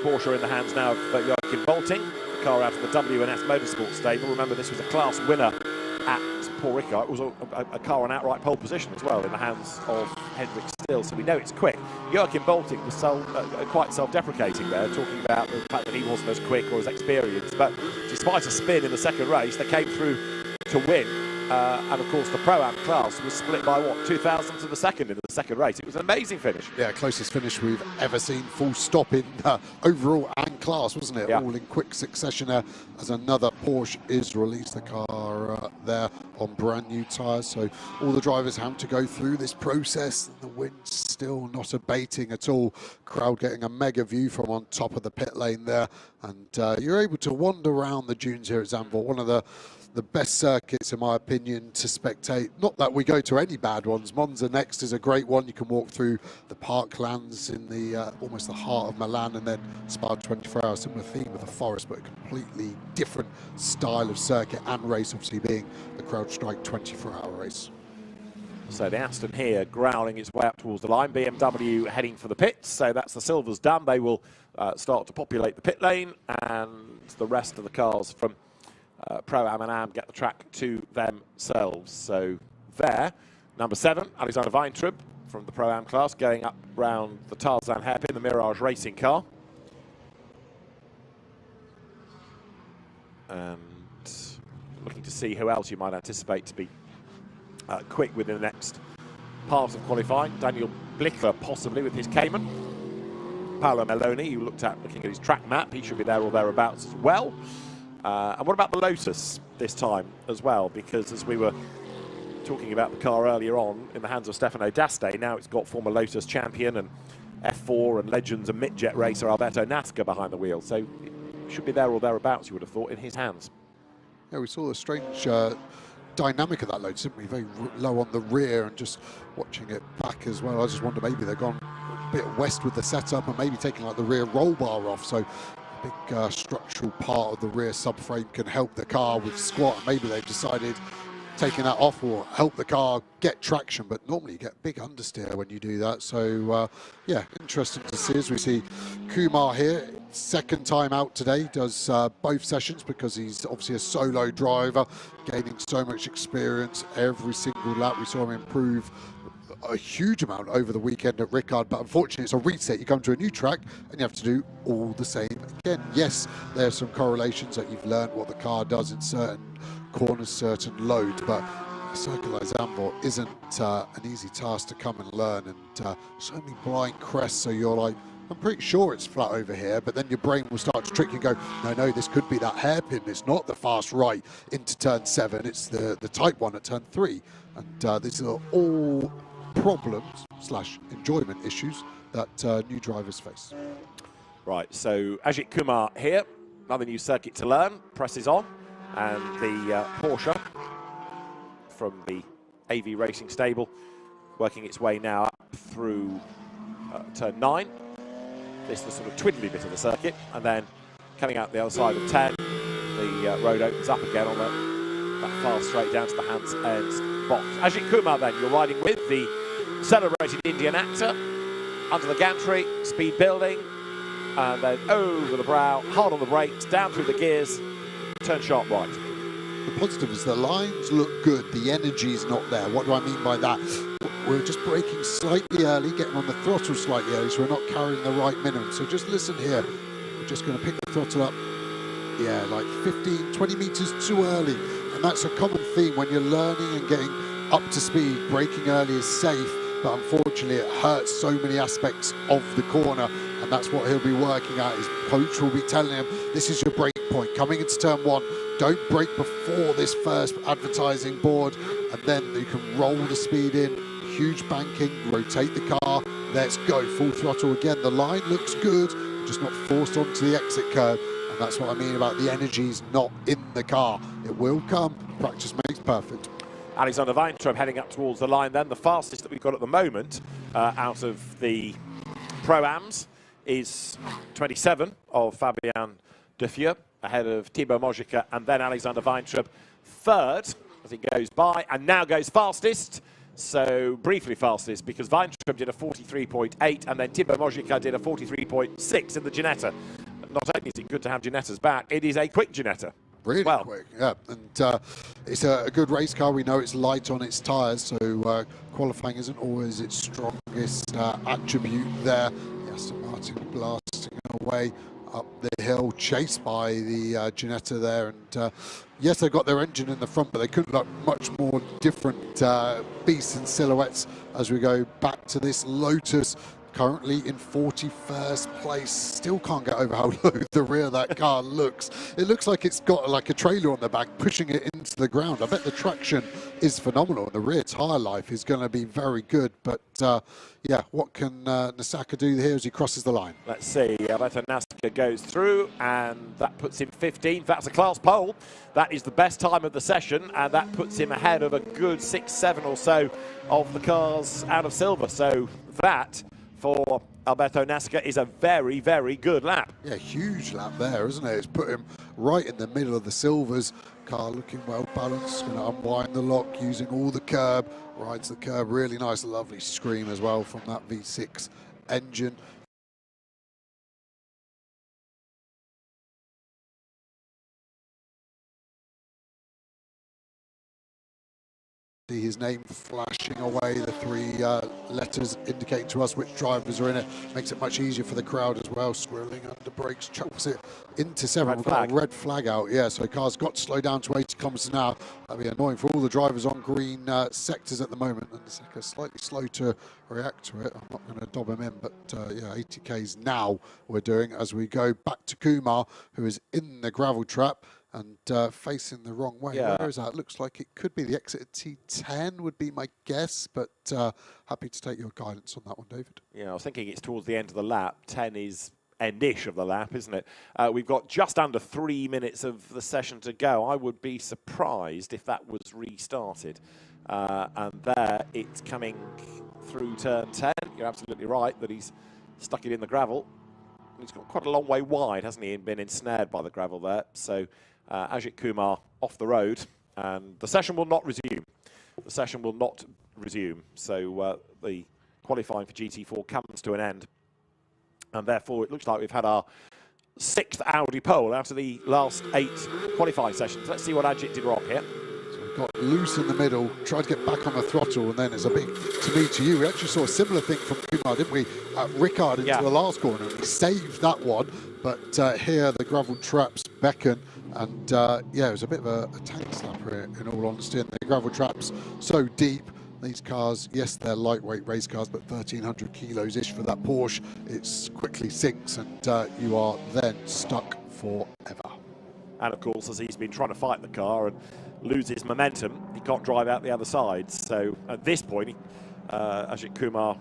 Speaker 2: Porsche in the hands now of Joachim Bolting, the car out of the W&S Motorsport stable. Remember, this was a class winner at Paul Ricard. It was a car on outright pole position as well in the hands of Hendrik Still, so we know it's quick. Joachim Bolting was quite self-deprecating there, talking about the fact that he wasn't as quick or as experienced. But despite a spin in the second race, they came through to win. And of course, the Pro-Am class was split by what, 2,000ths of a second in the second race. It was an amazing finish.
Speaker 3: Yeah, closest finish we've ever seen, full stop in overall and class, wasn't it? Yeah. All in quick succession as another Porsche is released. The car there on brand new tyres. So all the drivers have to go through this process. The wind's still not abating at all. Crowd getting a mega view from on top of the pit lane there. And you're able to wander around the dunes here at Zandvoort, one of the best circuits, in my opinion, to spectate. Not that we go to any bad ones. Monza next is a great one. You can walk through the parklands in the almost the heart of Milan, and then Spa 24 Hours, similar theme with the forest, but a completely different style of circuit and race, obviously being the CrowdStrike 24-hour race.
Speaker 2: So the Aston here growling its way up towards the line. BMW heading for the pits. So that's the Silvers done. They will start to populate the pit lane, and the rest of the cars from Pro-Am and Am get the track to themselves. So there, number 7, Alexander Weintraub from the Pro-Am class, going up round the Tarzan hairpin, the Mirage racing car. And looking to see who else you might anticipate to be quick within the next part of qualifying. Daniel Blicker possibly with his Cayman. Paolo Meloni, you looking at his track map, he should be there or thereabouts as well. And what about the Lotus this time as well? Because as we were talking about the car earlier on, in the hands of Stefano D'Aste, now it's got former Lotus champion and F4 and Legends and Midjet racer Alberto Nasca behind the wheel. So it should be there or thereabouts, you would have thought, in his hands. Yeah,
Speaker 3: we saw a strange dynamic of that Lotus, didn't we? Very low on the rear, and just watching it back as well, I just wonder maybe they've gone a bit west with the setup and maybe taking like the rear roll bar off. So big structural part of the rear subframe can help the car with squat. Maybe they've decided taking that off will help the car get traction, but normally you get big understeer when you do that. So yeah, interesting to see as we see Kumar here, second time out today, does both sessions because he's obviously a solo driver, gaining so much experience every single lap. We saw him improve a huge amount over the weekend at Ricard, but unfortunately it's a reset. You come to a new track and you have to do all the same again. Yes, there's some correlations that you've learned what the car does in certain corners, certain loads, but a circuit like Zandvoort isn't an easy task to come and learn, and so many blind crests, so you're like, I'm pretty sure it's flat over here, but then your brain will start to trick you and go, no, this could be that hairpin. It's not the fast right into turn 7, it's the tight one at turn 3. And these are all problems / enjoyment issues that new drivers face.
Speaker 2: Right, so Ajith Kumar here, another new circuit to learn, presses on, and the Porsche from the AV Racing stable working its way now up through turn 9. This is the sort of twiddly bit of the circuit, and then coming out the other side of 10, the road opens up again on that fast straight down to the Hans Ernst box. Ajith Kumar then, you're riding with the celebrated Indian actor, under the gantry, speed building, and then over the brow, hard on the brakes, down through the gears, turn sharp right.
Speaker 3: The positive is the lines look good, the energy's not there. What do I mean by that? We're just braking slightly early, getting on the throttle slightly early, so we're not carrying the right minimum. So just listen here. We're just going to pick the throttle up, yeah, like 15, 20 meters too early. And that's a common theme when you're learning and getting up to speed. Braking early is safe, but unfortunately it hurts so many aspects of the corner, and that's what he'll be working at. His coach will be telling him, this is your brake point. Coming into turn 1, don't brake before this first advertising board, and then you can roll the speed in, huge banking, rotate the car, let's go, full throttle again. The line looks good, just not forced onto the exit curve, and that's what I mean about the energy's not in the car. It will come, practice makes perfect.
Speaker 2: Alexander Weintraub heading up towards the line then. The fastest that we've got at the moment out of the Pro-Ams is 27 of Fabian Defieux, ahead of Thibaut Mojica, and then Alexander Weintraub third as he goes by, and now goes fastest. So briefly fastest, because Weintraub did a 43.8 and then Thibaut Mojica did a 43.6 in the Ginetta. Not only is it good to have Ginetta's back, it is a quick Ginetta.
Speaker 3: Really quick, yeah. And it's a good race car. We know it's light on its tyres, so qualifying isn't always its strong strongest attribute there. Aston Martin blasting away up the hill, chased by the Ginetta there, and yes, they got their engine in the front, but they couldn't look much more different beasts and silhouettes as we go back to this Lotus. Currently in 41st place, still can't get over how low the rear of that car looks. It looks like it's got like a trailer on the back pushing it into the ground. I bet the traction is phenomenal and the rear tyre life is going to be very good. But yeah, what can Nasaka do here as he crosses the line?
Speaker 2: Let's see, Alberto Nasaka goes through and that puts him 15th. That's a class pole. That is the best time of the session and that puts him ahead of a good 6-7 or so of the cars out of silver. So that, for Alberto Nasaka, is a very, very good lap.
Speaker 3: Yeah, huge lap there, isn't it? It's put him right in the middle of the silvers. Car looking well balanced, going to unwind the lock using all the curb, rides the curb, really nice, lovely scream as well from that V6 engine. See his name flashing away, the three letters indicating to us which drivers are in it. Makes it much easier for the crowd as well. Squirreling under brakes, chucks it into 7. We've got a red flag out, yeah, so the car's got to slow down to 80 kilometers an hour. That'll be annoying for all the drivers on green sectors at the moment. And it's slightly slow to react to it. I'm not going to dob him in, but yeah, 80 Ks now we're doing as we go back to Kumar, who is in the gravel trap and facing the wrong way. Yeah. Where is that? Looks like it could be the exit at T10 would be my guess, but happy to take your guidance on that one, David.
Speaker 2: Yeah, I was thinking it's towards the end of the lap. 10 is end-ish of the lap, isn't it? We've got just under 3 minutes of the session to go. I would be surprised if that was restarted. And there it's coming through turn 10. You're absolutely right that he's stuck it in the gravel. He's got quite a long way wide, hasn't he, and been ensnared by the gravel there. So Ajith Kumar off the road, and the session will not resume. The session will not resume. So the qualifying for GT4 comes to an end. And therefore, it looks like we've had our 6th Audi pole out of the last 8 qualifying sessions. Let's see what Ajith did wrong here.
Speaker 3: So we got loose in the middle, tried to get back on the throttle, and then it's a big, to me, to you, we actually saw a similar thing from Kumar, didn't we? Ricard into the last corner, and he saved that one. But here, the gravel traps beckon, and yeah, it was a bit of a tank slapper in all honesty, and the gravel traps so deep. These cars, yes, they're lightweight race cars, but 1,300 kilos-ish for that Porsche. It quickly sinks, and you are then stuck forever.
Speaker 2: And of course, as he's been trying to fight the car and loses momentum, he can't drive out the other side. So at this point, Ajith Kumar,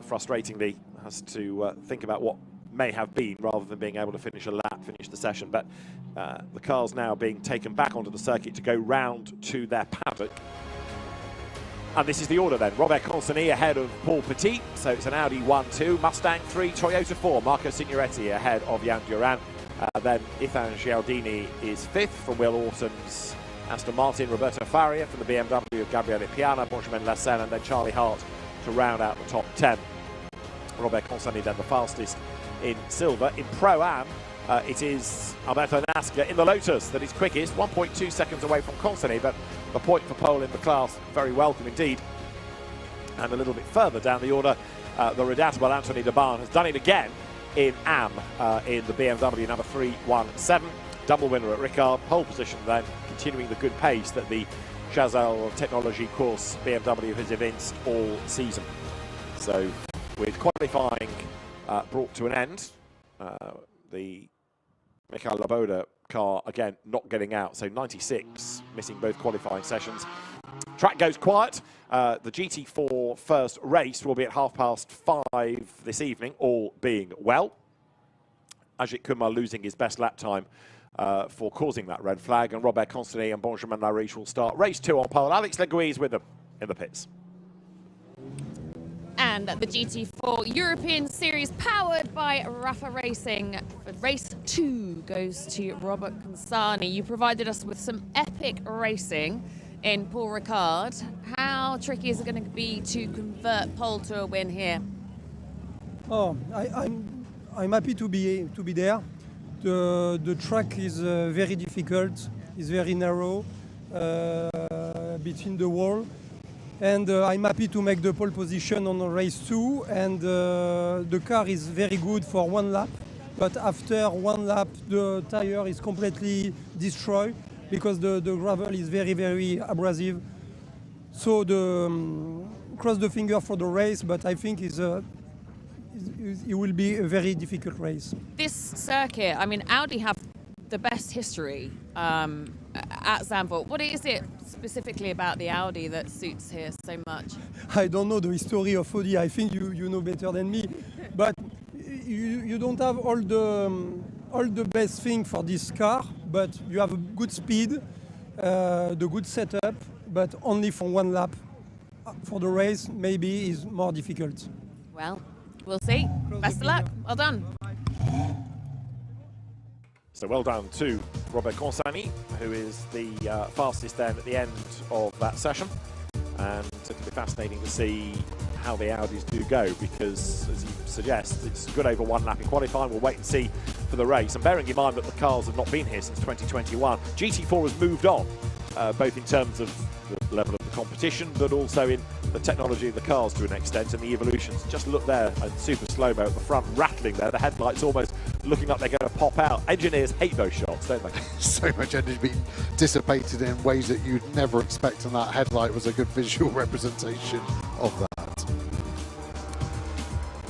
Speaker 2: frustratingly, has to think about what may have been rather than being able to finish a lap, finish the session. But the car's now being taken back onto the circuit to go round to their paddock. And this is the order then. Robert Consani ahead of Paul Petit. So it's an Audi 1-2, Mustang 3, Toyota 4. Marco Signoretti ahead of Jan Duran. Then Ethan Gialdini is 5th from Will Orton's Aston Martin. Roberto Faria from the BMW of Gabriele Piana, Benjamin Lassen, and then Charlie Hart to round out the top 10. Robert Consani then the fastest in silver. In Pro-Am, it is Alberto Nasaka in the Lotus that is quickest, 1.2 seconds away from Consani, but the point for pole in the class, very welcome indeed. And a little bit further down the order, the redoubtable Anthony Deban has done it again in Am in the BMW number 317. Double winner at Ricard, pole position then, continuing the good pace that the Chazelle Technology course BMW has evinced all season. So with qualifying brought to an end, the Michael Laboda car again not getting out, so 96 missing both qualifying sessions. Track goes quiet. The GT4 first race will be at 5:30 this evening, all being well. Ajith Kumar losing his best lap time for causing that red flag, and Robert Consani and Benjamin Lariche will start race 2 on pole. Alex Leguiz with them in the pits.
Speaker 4: And the GT4 European Series powered by RAFA Racing. Race 2 goes to Robert Consani. You provided us with some epic racing in Paul Ricard. How tricky is it going to be to convert pole to a win here?
Speaker 5: Oh, I'm happy to be there. The track is very difficult. It's very narrow between the wall. And I'm happy to make the pole position on race 2, and the car is very good for 1 lap, but after 1 lap the tire is completely destroyed because the gravel is very, very abrasive. So cross the finger for the race, but I think it will be a very difficult race.
Speaker 4: This circuit, I mean, Audi have the best history at Zandvoort. What is it specifically about the Audi that suits here so much?
Speaker 5: I don't know the history of Audi. I think you know better than me, but you don't have all the best thing for this car, but you have a good speed, the good setup, but only for 1 lap. For the race, maybe is more difficult.
Speaker 4: Well, we'll see. Best of luck. Well done.
Speaker 2: So well done to Robert Consani, who is the fastest then at the end of that session. And it'll be fascinating to see how the Audis do go, because, as you suggest, it's good over 1 lap in qualifying. We'll wait and see for the race. And bearing in mind that the cars have not been here since 2021, GT4 has moved on, both in terms of the level of the competition, but also in the technology of the cars to an extent and the evolutions. Just look there, and super slow-mo at the front, rattling there. The headlights almost looking like they're going to pop out. Engineers hate those shots, don't they?
Speaker 3: So much energy being dissipated in ways that you'd never expect, and that headlight was a good visual representation of that.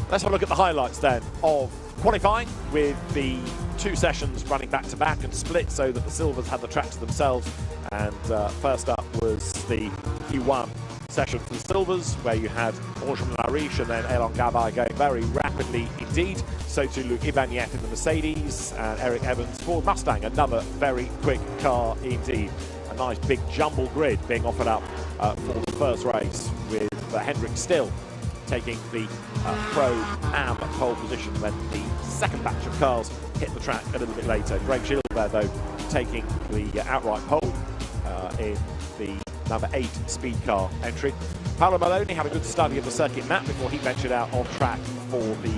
Speaker 2: Let's have a look at the highlights then of qualifying, with the 2 sessions running back-to-back and split so that the Silvers had the track to themselves. And first up was the Q1 session for the Silvers, where you had Benjamin Lariche and then Elon Gavai going very rapidly indeed. So too Luc Ibanez in the Mercedes, and Eric Evans Ford Mustang, another very quick car indeed. A nice big jumble grid being offered up for the first race, with Hendrik Still taking the Pro-Am pole position. Then the second batch of cars hit the track a little bit later. Greg Gilbert, though, taking the outright pole in the number 8 speed car entry. Paolo Maloney had a good study of the circuit map before he ventured out on track for the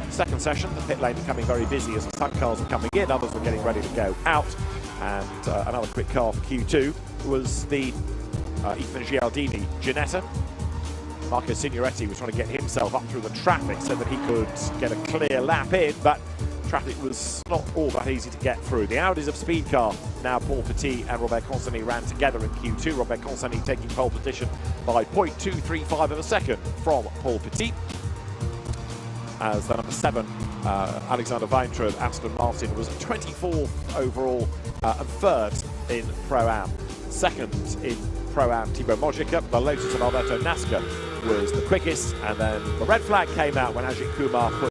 Speaker 2: second session. The pit lane becoming very busy as some cars were coming in, others were getting ready to go out. And another quick car for Q2 was the Ethan Gialdini Ginetta. Marco Signoretti was trying to get himself up through the traffic so that he could get a clear lap in, but traffic was not all that easy to get through. The Audis of speed car, now Paul Petit and Robert Consani, ran together in Q2. Robert Consani taking pole position by 0.235 of a second from Paul Petit, as the number 7 Alexander Weintraub of Aston Martin was 24th overall and 3rd in Pro-Am. 2nd in Pro-Am, Thibaut Mojica. The Lotus of Alberto Nasca was the quickest, and then the red flag came out when Ajith Kumar put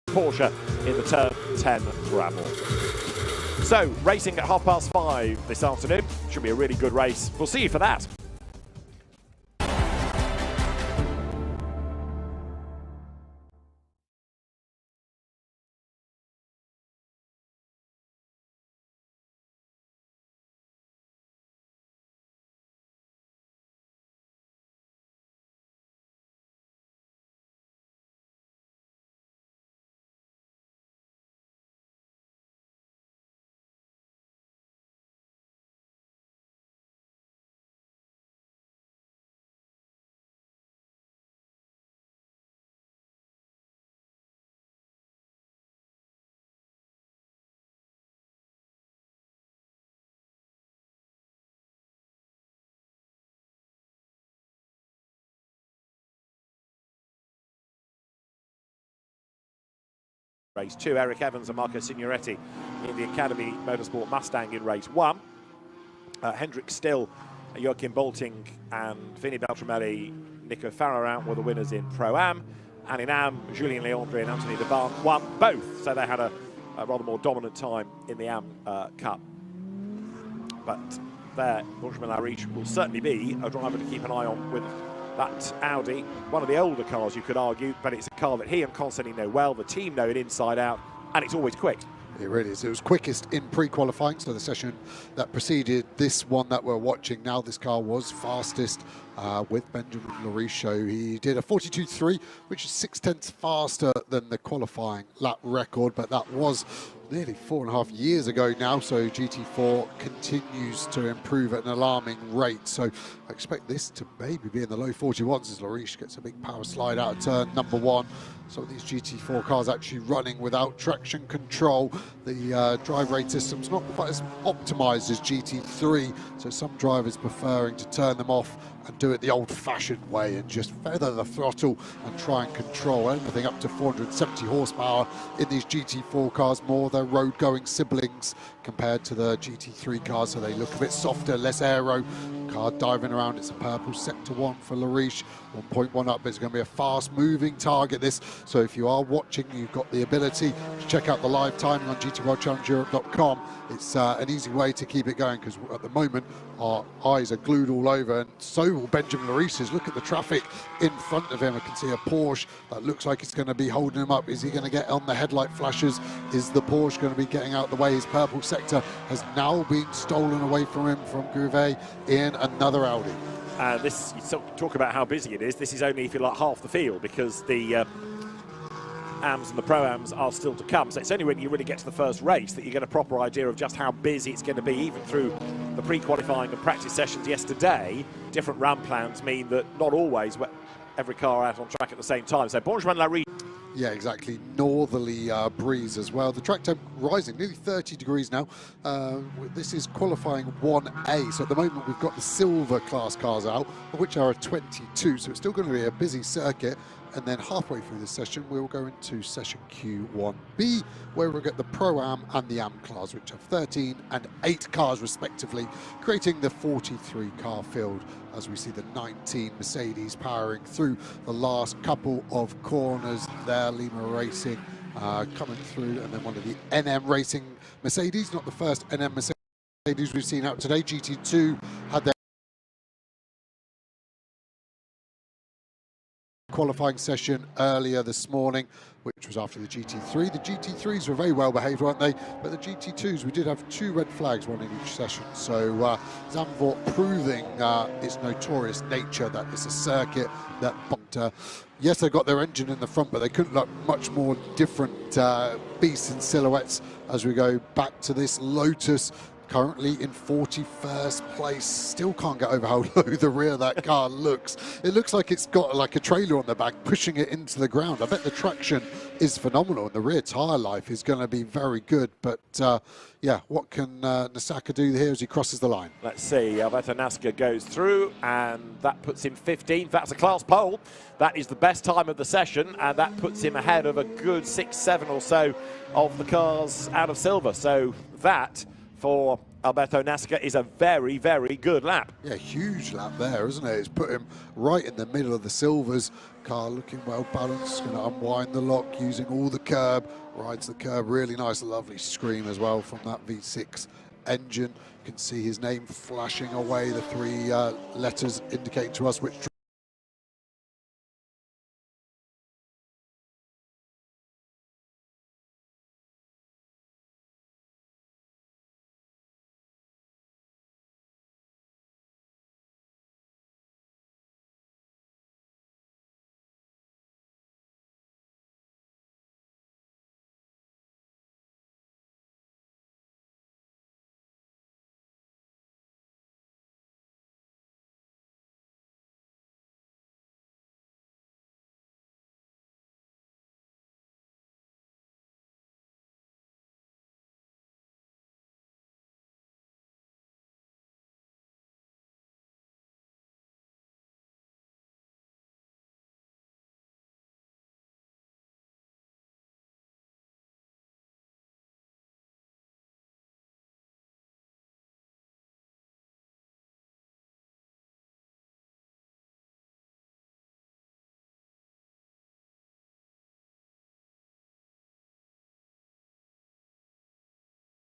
Speaker 2: Porsche in the turn 10 gravel. So, racing at 5:30 this afternoon. Should be a really good race. We'll see you for that. Race 2, Eric Evans and Marco Signoretti in the Academy Motorsport Mustang in race 1. Hendrik Still, Joachim Bolting and Vinny Beltramelli, Nico Farrow were the winners in Pro-Am. And in Am, Julien Leandre and Anthony Deban won both, so they had a rather more dominant time in the Am Cup. But there, Benjamin Lariche will certainly be a driver to keep an eye on with that Audi, one of the older cars you could argue, but it's a car that he and Consani know well, the team know it inside out, and it's always quick.
Speaker 3: It really is. It was quickest in pre-qualifying, so the session that preceded this one that we're watching now, this car was fastest with Benjamin Lauricho. He did a 42.3, which is 0.6 faster than the qualifying lap record, but that was nearly 4.5 years ago now, so GT4 continues to improve at an alarming rate. So I expect this to maybe be in the low 41s as Lauricho gets a big power slide out of turn number 1. Some of these GT4 cars actually running without traction control. The drive rate system's not quite as optimized as GT3, so some drivers preferring to turn them off and do it the old-fashioned way and just feather the throttle and try and control anything up to 470 horsepower in these GT4 cars, more their road-going siblings compared to the GT3 cars, so they look a bit softer, less aero. Car diving around, it's a purple sector 1 for Lauricho, 1.1 up, but it's going to be a fast-moving target this, so if you are watching, you've got the ability to check out the live timing on GT4ChallengeEurope.com. It's an easy way to keep it going, because at the moment our eyes are glued all over, and so will Benjamin Lauricho's. Look at the traffic in front of him. I can see a Porsche that looks like it's going to be holding him up. Is he going to get on the headlight flashes? Is the Porsche going to be getting out the way? His purple sector has now been stolen away from him from Gouvet in another Audi.
Speaker 2: This, you talk about how busy it is. This is only, if you like, half the field, because the AMs and the Pro-Ams are still to come. So it's only when you really get to the first race that you get a proper idea of just how busy it's going to be, even through the pre-qualifying and practice sessions yesterday. Different run plans mean that not always every car out on track at the same time. So Benjamin Lauricho.
Speaker 3: Yeah, exactly. Northerly breeze as well. The track temp rising, nearly 30 degrees now. This is qualifying 1A. So at the moment we've got the silver class cars out, of which are a 22. So it's still going to be a busy circuit. And then halfway through this session, we'll go into session Q1B, where we'll get the Pro-Am and the Am class, which have 13 and 8 cars respectively, creating the 43 car field, as we see the 19 Mercedes powering through the last couple of corners there. Lima Racing coming through, and then one of the NM Racing Mercedes, not the first NM Mercedes we've seen out today. GT2 had their qualifying session earlier this morning, which was after the GT3. The GT3s were very well behaved, weren't they? But the GT2s, we did have 2 red flags, one in each session. So Zandvoort proving its notorious nature, that it's a circuit that, yes, they got their engine in the front, but they couldn't look much more different beasts and silhouettes as we go back to this Lotus. Currently in 41st place, still can't get over how low the rear of that car looks. It looks like it's got like a trailer on the back pushing it into the ground. I bet the traction is phenomenal and the rear tyre life is going to be very good. But yeah, what can Nasaka do here as he crosses the line?
Speaker 2: Let's see, Alberto Nasca goes through, and that puts him 15th. That's a class pole. That is the best time of the session, and that puts him ahead of a good 6-7 or so of the cars out of silver. So that, for Alberto Nasca, is a very, very good lap.
Speaker 3: Yeah, huge lap there, isn't it? It's put him right in the middle of the silvers. Car looking well balanced, going to unwind the lock using all the curb, rides the curb, really nice, lovely scream as well from that V6 engine. You can see his name flashing away, the 3 letters indicate to us which